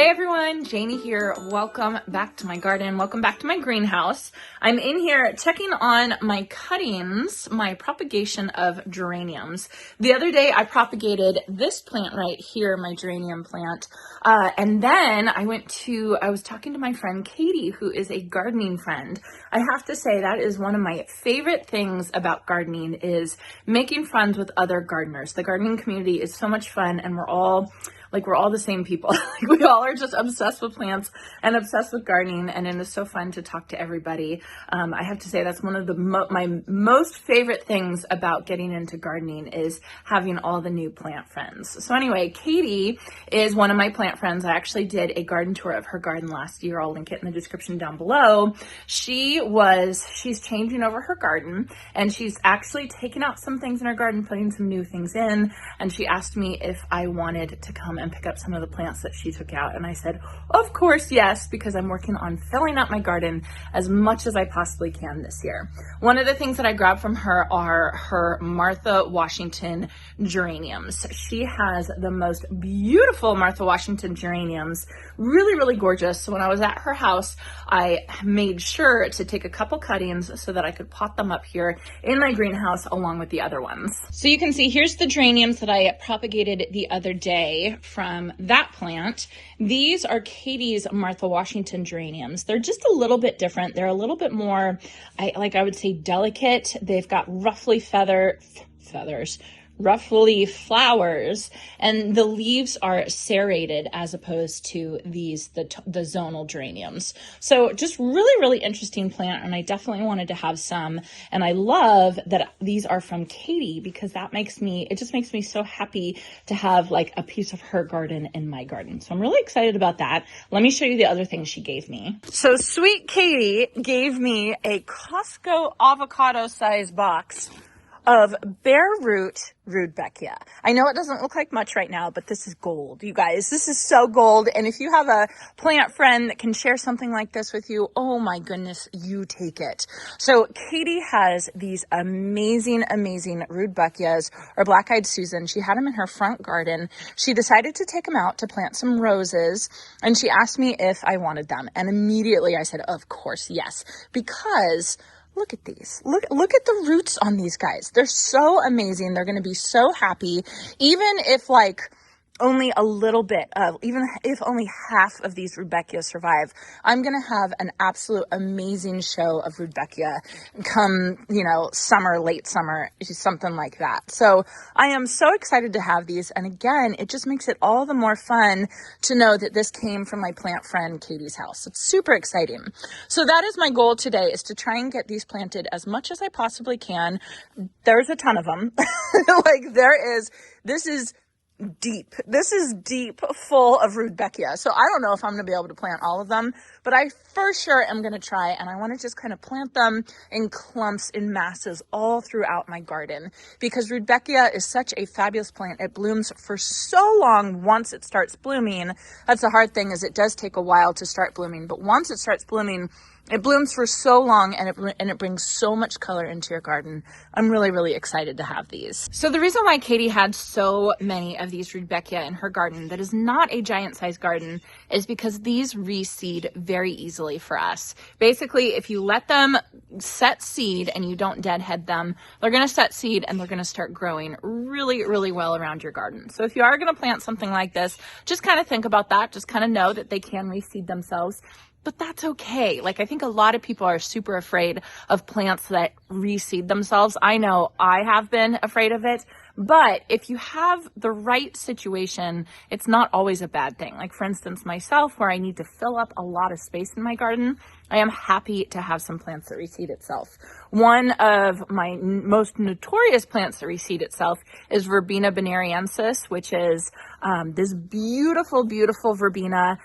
Hey everyone, Janie here. Welcome back to my garden. Welcome back to my greenhouse. I'm in here checking on my cuttings, my propagation of geraniums. The other day I propagated this plant right here, my geranium plant. And then I was talking to my friend Katie, who is a gardening friend. I have to say that is one of my favorite things about gardening is making friends with other gardeners. The gardening community is so much fun and we're all the same people. We all are just obsessed with plants and obsessed with gardening, and it is so fun to talk to everybody. I have to say that's one of my most favorite things about getting into gardening is having all the new plant friends. So anyway, Katie is one of my plant friends. I actually did a garden tour of her garden last year. I'll link it in the description down below. She's changing over her garden, and she's actually taken out some things in her garden, putting some new things in, and she asked me if I wanted to come and pick up some of the plants that she took out. And I said, of course, yes, because I'm working on filling up my garden as much as I possibly can this year. One of the things that I grabbed from her are her Martha Washington geraniums. She has the most beautiful Martha Washington geraniums, really, really gorgeous. So when I was at her house, I made sure to take a couple cuttings so that I could pot them up here in my greenhouse along with the other ones. So you can see here's the geraniums that I propagated the other day from that plant. These are Katie's Martha Washington geraniums. They're just a little bit different. They're a little bit more, I would say, delicate. They've got roughly flowers, and the leaves are serrated as opposed to the zonal geraniums. So just really, really interesting plant, and I definitely wanted to have some. And I love that these are from Katie because it just makes me so happy to have like a piece of her garden in my garden. So I'm really excited about that. Let me show you the other things she gave me. So sweet Katie gave me a Costco avocado-sized box of Bareroot Rudbeckia. I know it doesn't look like much right now, but this is gold, you guys. This is so gold. And if you have a plant friend that can share something like this with you, oh my goodness, you take it. So Katie has these amazing, amazing Rudbeckias, or black-eyed Susan. She had them in her front garden. She decided to take them out to plant some roses, and she asked me if I wanted them. And immediately I said, of course, yes, because look at these. Look at the roots on these guys. They're so amazing. They're going to be so happy. Even if only a little bit of, even if only half of these Rudbeckias survive, I'm going to have an absolute amazing show of Rudbeckia come, summer, late summer, something like that. So I am so excited to have these. And again, it just makes it all the more fun to know that this came from my plant friend Katie's house. It's super exciting. So that is my goal today, is to try and get these planted as much as I possibly can. There's a ton of them. This is deep. This is deep full of Rudbeckia. So I don't know if I'm going to be able to plant all of them, but I for sure am going to try, and I want to just kind of plant them in clumps, in masses all throughout my garden, because Rudbeckia is such a fabulous plant. It blooms for so long once it starts blooming. That's the hard thing, is it does take a while to start blooming, but once it starts blooming, it blooms for so long, and it brings so much color into your garden. I'm really, really excited to have these. So the reason why Katie had so many of these Rudbeckia in her garden that is not a giant-sized garden is because these reseed very easily for us. Basically, if you let them set seed and you don't deadhead them, they're going to set seed and they're going to start growing really, really well around your garden. So if you are going to plant something like this, just kind of think about that. Just kind of know that they can reseed themselves. But that's okay. I think a lot of people are super afraid of plants that reseed themselves. I know I have been afraid of it, but if you have the right situation, it's not always a bad thing. For instance, myself, where I need to fill up a lot of space in my garden, I am happy to have some plants that reseed itself. One of my most notorious plants that reseed itself is Verbena bonariensis, which is this beautiful, beautiful verbena,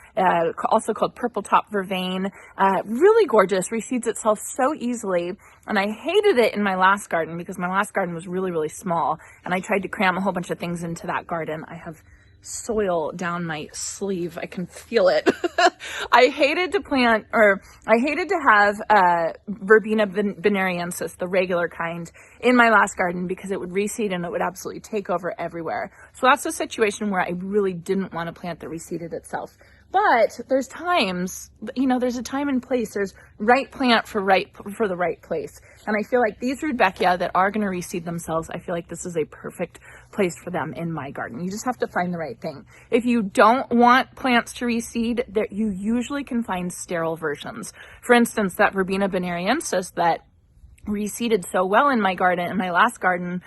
also called purple top vervain. Really gorgeous, reseeds itself so easily. And I hated it in my last garden because my last garden was really, really small. And I tried to cram a whole bunch of things into that garden. I have soil down my sleeve. I can feel it. I hated to have Verbena bonariensis, the regular kind, in my last garden because it would reseed and it would absolutely take over everywhere. So that's a situation where I really didn't want to plant that reseeded itself. But there's times, you know, there's a time and place. There's right plant for the right place. And I feel like these Rudbeckia that are going to reseed themselves, I feel like this is a perfect place for them in my garden. You just have to find the right thing. If you don't want plants to reseed, that you usually can find sterile versions. For instance, that Verbena bonariensis that reseeded so well in my garden, in my last garden,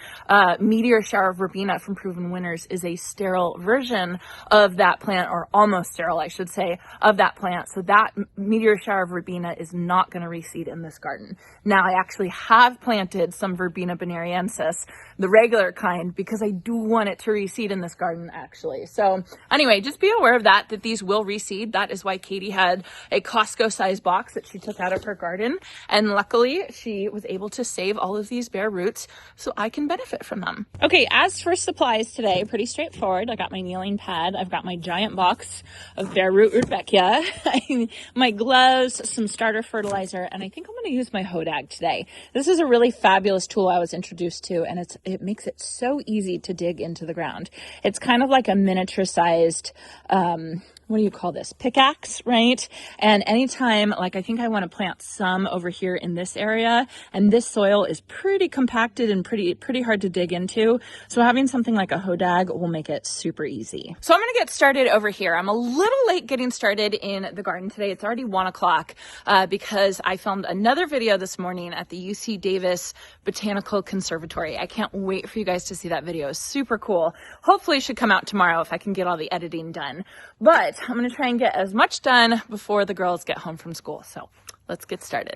Meteor Shower Verbena from Proven Winners is a sterile version of that plant, or almost sterile, I should say, of that plant. So that Meteor Shower Verbena is not going to reseed in this garden. Now, I actually have planted some Verbena bonariensis, the regular kind, because I do want it to reseed in this garden, actually. So anyway, just be aware of that these will reseed. That is why Katie had a Costco-sized box that she took out of her garden. And luckily, she was able to save all of these bare roots so I can benefit from them. Okay, as for supplies today, pretty straightforward. I got my kneeling pad. I've got my giant box of Bareroot Rudbeckia, my gloves, some starter fertilizer, and I think I'm going to use my hodag today. This is a really fabulous tool I was introduced to, and it makes it so easy to dig into the ground. It's kind of like a miniature-sized, what do you call this? Pickaxe, right? And anytime, like I think I want to plant some over here in this area, and this soil is pretty compacted and pretty hard to dig into. So having something like a hodag will make it super easy. So I'm going to get started over here. I'm a little late getting started in the garden today. It's already 1 o'clock because I filmed another video this morning at the UC Davis Botanical Conservatory. I can't wait for you guys to see that video. It's super cool. Hopefully it should come out tomorrow if I can get all the editing done. But I'm going to try and get as much done before the girls get home from school. So let's get started.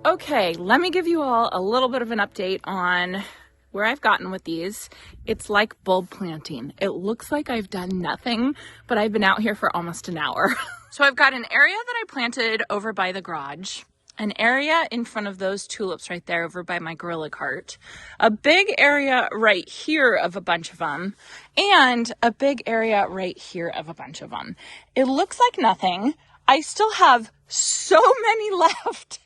Okay, let me give you all a little bit of an update on where I've gotten with these. It's like bulb planting. It looks like I've done nothing, but I've been out here for almost an hour. So I've got an area that I planted over by the garage, an area in front of those tulips right there over by my gorilla cart, a big area right here of a bunch of them, and a big area right here of a bunch of them. It looks like nothing. I still have so many left,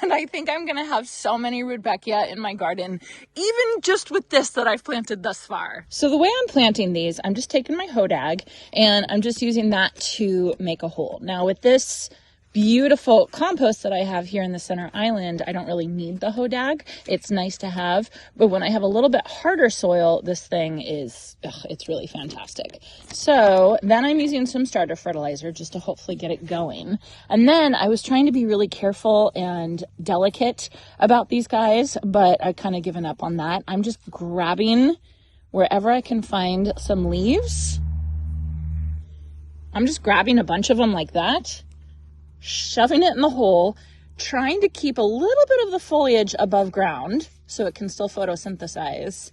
and I think I'm gonna have so many Rudbeckia in my garden, even just with this that I've planted thus far. So the way I'm planting these, I'm just taking my hodag and I'm just using that to make a hole. Now with this beautiful compost that I have here in the center island, I don't really need the hodag. It's nice to have, but when I have a little bit harder soil, this thing is, it's really fantastic. So then I'm using some starter fertilizer just to hopefully get it going. And then I was trying to be really careful and delicate about these guys, but I've kind of given up on that. I'm just grabbing wherever I can find some leaves, I'm just grabbing a bunch of them like that, shoving it in the hole, trying to keep a little bit of the foliage above ground so it can still photosynthesize.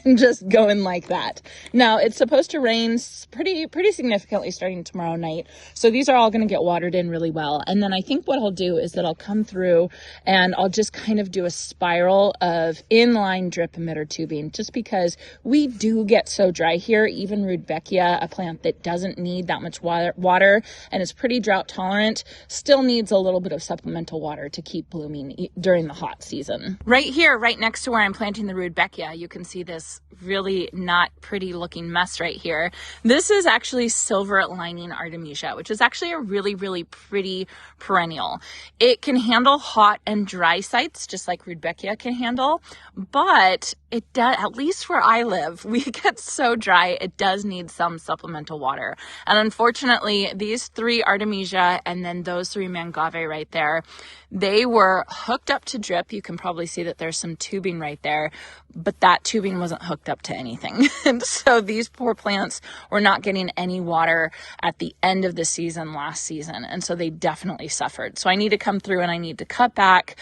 And just going like that. Now it's supposed to rain pretty significantly starting tomorrow night. So these are all going to get watered in really well. And then I think what I'll do is that I'll come through and I'll just kind of do a spiral of inline drip emitter tubing, just because we do get so dry here. Even Rudbeckia, a plant that doesn't need that much water and is pretty drought tolerant, still needs a little bit of supplemental water to keep blooming during the hot season. Right here, right next to where I'm planting the Rudbeckia, you can see this really not pretty looking mess right here. This is actually silver lining artemisia, which is actually a really pretty perennial. It can handle hot and dry sites just like Rudbeckia can handle, but it does, at least where I live, we get so dry, it does need some supplemental water. And unfortunately, these 3 artemisia and then those 3 mangave right there, they were hooked up to drip. You can probably see that there's some tubing right there, but that tubing wasn't hooked up to anything. And so these poor plants were not getting any water at the end of the season last season. And so they definitely suffered. So I need to come through and I need to cut back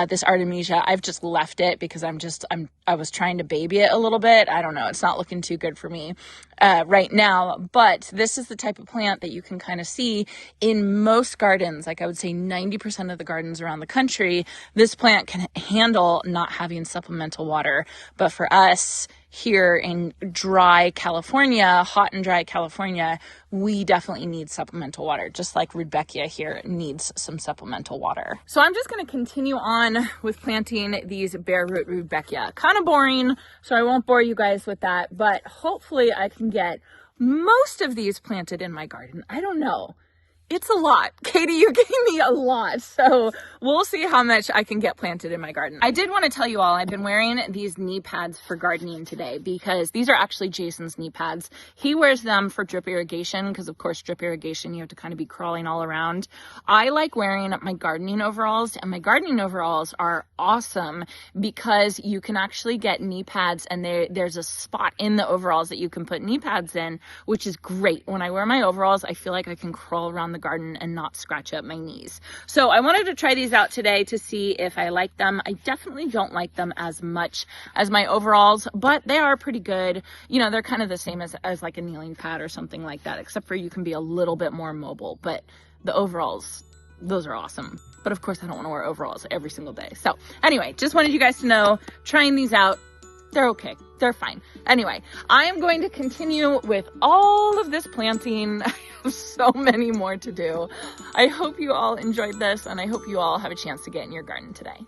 this artemisia. I've just left it because I was trying to baby it a little bit. I don't know. It's not looking too good for me right now, but this is the type of plant that you can kind of see in most gardens. Like I would say 90% of the gardens around the country, this plant can handle not having supplemental water. But for us here in dry California, hot and dry California, we definitely need supplemental water, just like Rudbeckia here needs some supplemental water. So I'm just going to continue on with planting these Bareroot Rudbeckia. Kind of boring, so I won't bore you guys with that, but hopefully I can get most of these planted in my garden. I don't know. It's a lot. Katie, you gave me a lot. So we'll see how much I can get planted in my garden. I did want to tell you all, I've been wearing these knee pads for gardening today because these are actually Jason's knee pads. He wears them for drip irrigation because of course drip irrigation, you have to kind of be crawling all around. I like wearing my gardening overalls, and my gardening overalls are awesome because you can actually get knee pads, and there's a spot in the overalls that you can put knee pads in, which is great. When I wear my overalls, I feel like I can crawl around the garden and not scratch up my knees. So I wanted to try these out today to see if I like them. I definitely don't like them as much as my overalls, but they are pretty good. You know, they're kind of the same as like a kneeling pad or something like that, except for you can be a little bit more mobile. But the overalls, those are awesome. But of course I don't want to wear overalls every single day. So anyway, just wanted you guys to know, trying these out, they're okay. They're fine. Anyway, I am going to continue with all of this planting. I have so many more to do. I hope you all enjoyed this, and I hope you all have a chance to get in your garden today.